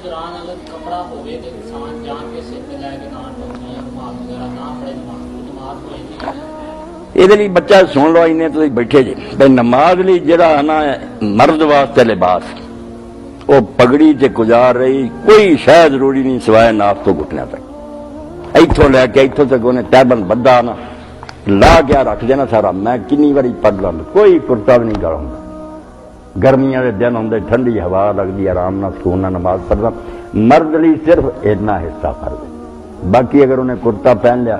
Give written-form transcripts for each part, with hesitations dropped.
دوران اگر کپڑا ہوئے تو انسان جان کے سر پہ لے کے نہ ٹوپی یا رومال وغیرہ نہ پڑے نماز ہو جاتی ہے. یہ بچہ سن لو اینے تو بیٹھے جی بھائی نماز لی جڑا ہے نا مرد واسطے لباس وہ پگڑی تے گزار رہی کوئی شے ضروری نہیں سوائے ناف تو گھٹنے تک ایتھوں لے کے ایتھوں تک انہیں تیبند بدھا نا لا کے رکھ دینا سارا. میں کنی باری پڑھ لا کوئی کرتا بھی نہیں گرم گرمیاں دے دن ہوندے ٹھنڈی ہوا لگتی آرام نہ سکون نہ نماز پڑھنا. مرد لی صرف اتنا حصہ فرض ہے باقی اگر انہیں کرتا پہن لیا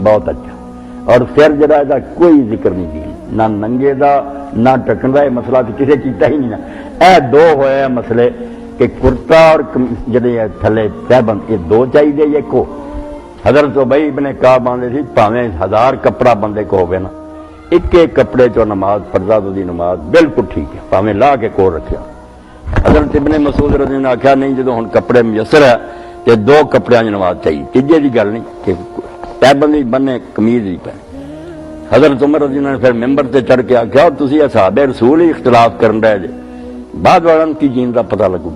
بہت اچھا. اور سر جڑا ہے کوئی ذکر نہیں دی نہ ننگے دا نہ ٹکن دا. یہ مسئلہ تو کسی کیتا ہی نہیں نا. اے دو ہوئے مسئلے کہ کرتا اور جڑے تھلے تہبند یہ دو چاہیے یہ کو. حضرت ابی ابن کعب آندے سی پاویں 1000 کپڑا بندے کو ہوگا نا ایک ایک کپڑے چو نماز فرضا تو دی نماز بالکل ٹھیک ہے پاویں لا کے کول رکھیا. حضرت ابن مسعود رضی اللہ عنہ نے آخیا نہیں جدو ہن کپڑے میسر ہے کہ 2 کپڑیاں نماز چاہیے تیجے دی گل نہیں کہ تہبند بھی بننے قمیض بھی پہنے. حضرت عمر رضی اللہ عنہ نے پھر ممبر تے چڑھ کے آخیا تسی اصحاب رسول ہی اختلاف کرن رہے جے بعد والوں کی جین کا پتہ لگو.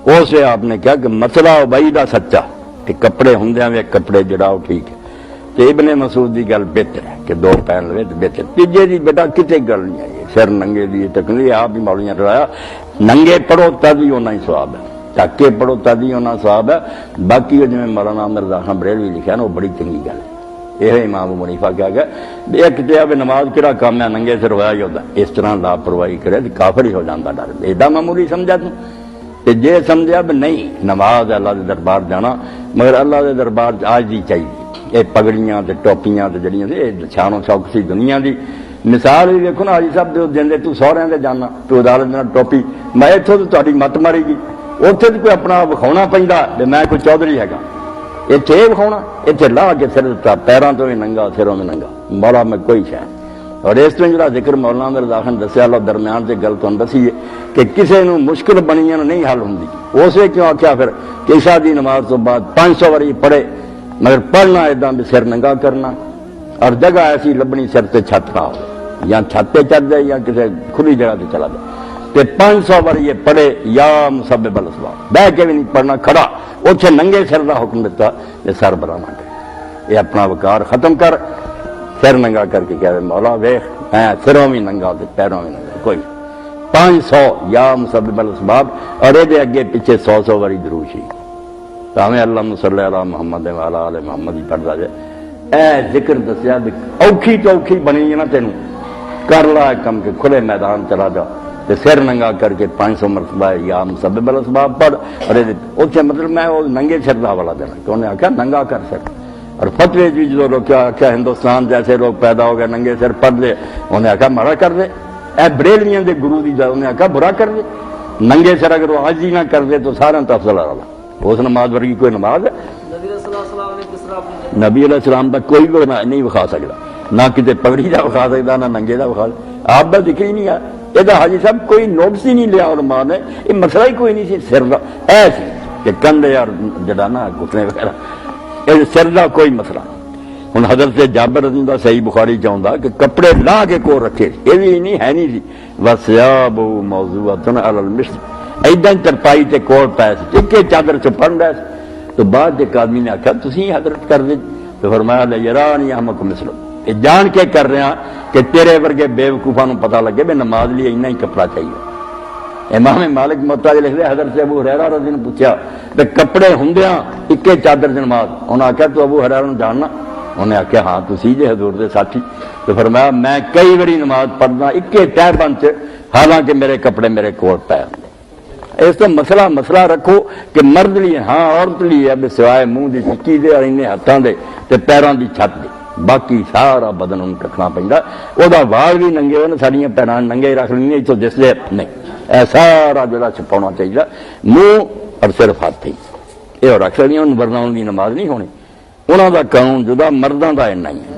اسے آپ نے کہا کہ مسئلہ ابی دا سچا کہ کپڑے ہوندیاں وے کپڑے جڑا وہ ٹھیک ہے تے ابن مسعود دی گل بہتر ہے کہ 2 پہن لے تے بہتر. تیجے دی بیٹا کتے گل نہیں آئی سر ننگے دی تکنی آپ بھی مولویاں ڈرایا ننگے پڑھو تد ہی ہونا ہی ثواب ہے ٹک کے پڑھو تد ہی ہونا ثواب ہے. باقی جو مولانا مرزا خان بریلوی لکھا نا وہ بڑی چنگی گل ہے. یہ امام ابو حنیفہ کیا گیا ایک تے اب نماز کہڑا کام ہے ننگے سر ہوا ہی ہوتا اس طرح لاپرواہی کرے تو کافر ہی ہو جاتا. ڈر ایڈا معمولی سمجھا تو جے سمجھا بھی نہیں نماز اللہ دے دربار جانا مگر اللہ دے دربار آج دی چاہیے. یہ پگڑیاں تے ٹوپیاں تے جڑیاں سی شان و شوق سی دنیا دی مثال بھی دیکھو نا حاجی صاحب دے تو سہرے دے جانا تو عدالت میں ٹوپی میں اتوں تو تاری مت ماری گی اتنے تو کوئی اپنا وکھاؤنا پہنتا میں کوئی چودھری ہے اتنے یہ وکھاؤنا اتنے لا کے سر پیروں تو بھی ننگا سروں میں ننگا مولا میں کوئی شہ. اور اس طرح جڑا ذکر مولانا مرزا خان دسیا اللہ درمیان سے گل تمہیں دسی ہے کہ کسی نو مشکل بنی نہیں حل ہوں اسے کیوں آخیا پھر کہ عشاء دی نماز تو بعد 500 واری پڑھے مگر پڑھنا ادا بھی سر ننگا کرنا اور جگہ ایسی لبنی سر سے چھت نہ ہو یا چھت پہ چڑھ جائے یا کسی کھلی جگہ سے چلا جائے کہ 500 واری یہ پڑھے یا مسبب الاسباب بہ کے بھی نہیں پڑھنا کھڑا اتنے ننگے سر کا حکم دیتا یہ سر بنا کر یہ اپنا وقار ختم کر سر ننگا کر کے کہہ رہے مولا ویخ میں سروں بھی ننگا تے پیروں بھی ننگا کوئی 500 یا مسبب الاسباب اور یہ اگے پیچھے 100 واری درود شریف تاویں اللہم صلی علی محمد وعلی آل محمد ہی پڑھدا جائے. اے ذکر دسیا اوکھی تو اوکھی بنی ہے نا تینوں کر لا کم کے کھلے میدان چلا جا تے سر ننگا کر کے 500 مرتبہ یا مسبب الاسباب پڑھ. اور اتنے مطلب میں وہ ننگے سر دا والا دینا کہ انہیں آخیا ننگا کر سر. اور فتوی جی جو لوگ آخیا ہندوستان جیسے لوگ پیدا ہو گئے ننگے سر پڑھ لے انہیں آخیا مارا کر دے. اے بریلویاں دے گرو دی انہیں آخیا برا کر دے. ننگے سر اگر وہ آج ہی نہ کر دے تو سارا تو افضل والا اس نماز ورگی کوئی نماز ہے. نبی علیہ السلام کا کوئی بھی نہیں وکھا سکتا نہ کسی پگڑی کا وکھا سکتا نہ ننگے کا وکھا سکتا. آپ کا ذکر ہی نہیں آیا یہ حاجی صاحب کوئی نوٹس ہی نہیں لیا علماء نے. یہ مسئلہ ہی کوئی نہیں سی سر کا ایسی کہ کندھے اور جڑا نا گھٹنے وغیرہ یہ سر کا کوئی مسئلہ نہیں. ہوں حضرت جابر رضی اللہ صحیح بخاری چاہتا کہ کپڑے لا کے کو رکھے یہ بھی نہیں ہے نہیں سی بس موضوعات ایدا چرپائی تے کوڑ پائے ایک چادر چپڑ رہے تو بعد ایک آدمی نے آخیا تھی حضرت کر دے تو فرمایا یارانی احمد مسلم یہ جان کے کر رہے ہیں کہ تیرے ورگے بے وقوفا پتہ لگے بھی نماز لیے اتنا ہی کپڑا چاہیے. امام مالک موطا لکھ دے حضرت ابو ہریرہ رضی نے پوچھا کہ کپڑے ہوندیاں اکے چادر چ نماز انہیں آخیا تو ابو ہریرہ نوں جاننا انہیں آخیا ہاں تسی جے حضور دے ساتھی. تو فرمایا میں کئی بڑی نماز پڑھنا اکے تہبند چ حالانکہ میرے کپڑے میرے کوٹ پے ہوندے. اس تو مسئلہ رکھو کہ مرد لیے ہاں عورت لیے اب سوائے منہ دی چکی دے اور انہیں ہاتھوں دے تے پیروں دی چھت دے باقی سارا بدن ان رکھنا پہنتا. وہ وال بھی ننگے ہوئے ساڑیاں پیران ننگے رکھ لینی تو جس لے نہیں اے سارا جڑا چھپانا چاہیے منہ اور صرف ہاتھ ہی یہ رکھ لینی ورنہ ان کی نماز نہیں ہونی. انہوں دا قانون جدا مردوں دا اینا ہی ہے.